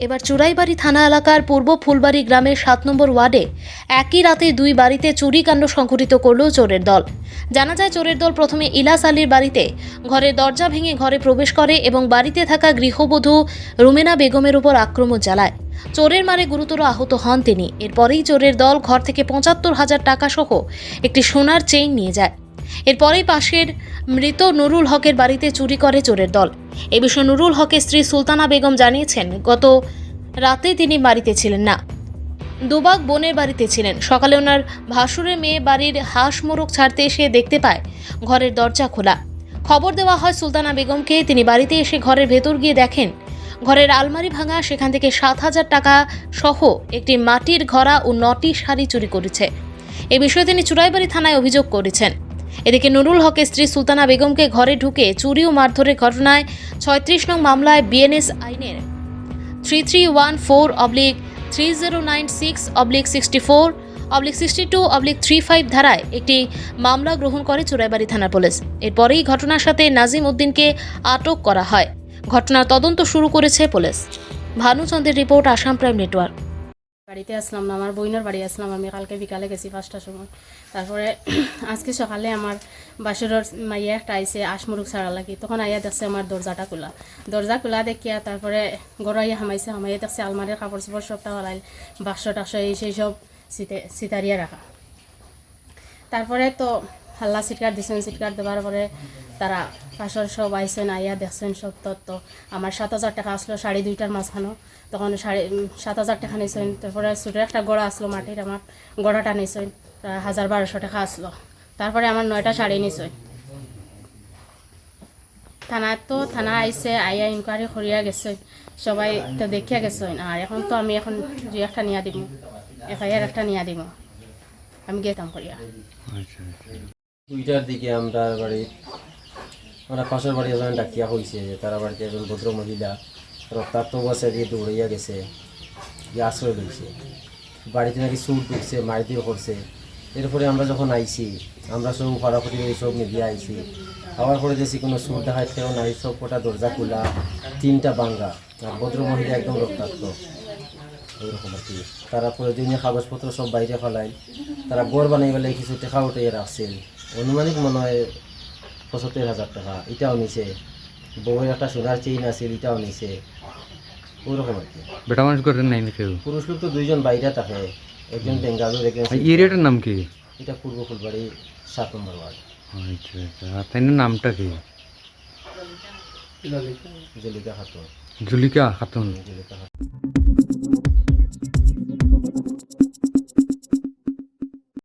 এবার চুরাইবাড়ি থানা এলাকার পূর্ব ফুলবাড়ি গ্রামের 7 নম্বর ওয়ার্ডে একই রাতে দুই বাড়িতে চুরিকাণ্ড সংঘটিত করল চোরের দল। জানা যায় চোরের দল প্রথমে ইলাস আলীর বাড়িতে ঘরের দরজা ভেঙে ঘরে প্রবেশ করে এবং বাড়িতে থাকা গৃহবধূ রুমেনা বেগমের উপর আক্রমণ চালায়। চোরের মারে গুরুতর আহত হন তিনি। এরপরেই চোরের দল ঘর থেকে ৭৫,০০০ টাকা সহ একটি সোনার চেইন নিয়ে যায়। এরপরেই পাশের মৃত নুরুল হকের বাড়িতে চুরি করে চোরের দল। এ বিষয়ে নুরুল হকের স্ত্রী সুলতানা বেগম জানিয়েছেন, গত রাতে তিনি বাড়িতে ছিলেন না, দুবাগ বোনের বাড়িতে ছিলেন। সকালে ওনার ভাসুরের মেয়ে বাড়ির হাঁস মোরগ ছাড়তে এসে দেখতে পায় ঘরের দরজা খোলা। খবর দেওয়া হয় সুলতানা বেগমকে। তিনি বাড়িতে এসে ঘরের ভেতর গিয়ে দেখেন ঘরের আলমারি ভাঙা, সেখান থেকে ৭,০০০ টাকা সহ একটি মাটির ঘড়া ও ৯টি শাড়ি চুরি করেছে। এ বিষয়ে তিনি চুরাইবাড়ি থানায় অভিযোগ করেছেন। এদিকে নুরুল হকের স্ত্রী সুলতানা বেগমকে ঘরে ঢুকে চুরি ও মারধরের ঘটনায় ৩৬ নং মামলায় বিএনএস আইনের 3314/3096/64/62/35 ধারায় একটি মামলা গ্রহণ করে চুরাইবাড়ি থানার পুলিশ। এরপরেই ঘটনার সাথে নাজিম উদ্দিনকে আটক করা হয়। ঘটনার তদন্ত শুরু করেছে পুলিশ। ভানুচন্দ্রের রিপোর্ট, আসাম প্রাইম নেটওয়ার্ক। বাড়িতে আসলাম না, আমার বোনের বাড়ি আসলাম। আমি কালকে বিকালে গেছি 5টার সময়। তারপরে আজকে সকালে আমার বাসুরের মাইয়া একটা আইসে আশমুরুক ছাড়া লাগি, তখন আইয়া দেখছে আমার দরজা খোলা দেখিয়া তারপরে গড়াইয়া হামাইয়া দেখছে আলমারির কাপড় চোপড় সবটা হলাই, বাক্স টাক্স সেই সব সিতারিয়া রাখা। তারপরে তো হাল্লা চিৎকার দিছেন, চিৎকার দেওয়ার পরে তারা পাশর সব আইসেন, আইয়া দেখছেন সব তত্ত্ব। আমার ৭,০০০ টাকা আসলো শাড়ি দুইটার মাঝখানো, তখন ৭,০০০ টাকা নিয়েছেন। তারপরে ছোটো একটা গড়া আসলো মাটির, আমার গড়াটা নিয়েছেন ১,০০০-১,২০০ টাকা আসলো। তারপরে আমার 9টা শাড়ি নিয়েছেন। থানা আইসে, আইয়া ইনকোয়ারি করিয়া গেছে, সবাই তো দেখিয়া গেছেন। আর এখন তো আমি এখন দুই একটা নিয়া দিব, FIR একটা নিয়া দিব, আমি গেতাম করিয়া। দুইটার দিকে আমরা পাশের বাড়ি একজন ডাকিয়া হয়েছে যে তারা বাড়িতে একজন ভদ্র মহিলা রক্তাক্ত অবস্থা দিয়ে দৌড়াইয়া গেছে, গিয়ে আশ্রয় লইছে। বাড়িতে নাকি চুর ঢুকছে, মারধর করছে। এরপরে আমরা যখন আইছি, আমরা সব ফাড়াফুটি সব মিলিয়ে আইছি। আবার পরে দেখছি কোনো চুর দেখায় কেউ নাই, সব কটা দরজা খোলা, 3টা ভাঙ্গা, আর ভদ্র মহিলা একদম রক্তাক্ত। ওইরকম আর কি। তারা প্রয়োজনীয় কাগজপত্র সব বাইরে ফেলায়। তারা গড় বানাই বেলে কিছু টাকা উঠিয়ে রাখছেন, অনুমানিক মনে হয় ৭৫,০০০ টাকা। এটাও নিছে। বউয়ের একটা সোনার চেইন আছে, এটাও নিছে। ওইরকম আর কি। বেটা মানুষ করেন নাই কেউ? পুরুষ লোক তো 2জন বাইরে থাকে, একজন বেঙ্গালুর, একজন। এরিয়াটার নাম কি? এটা পূর্ব ফুলবাড়ি 7 নম্বর ওয়ার্ড। আচ্ছা আচ্ছা। আর তাই নামটা কি? জলিকা খাতুন। জুলিকা খাতুন। জলিকা খাতুন।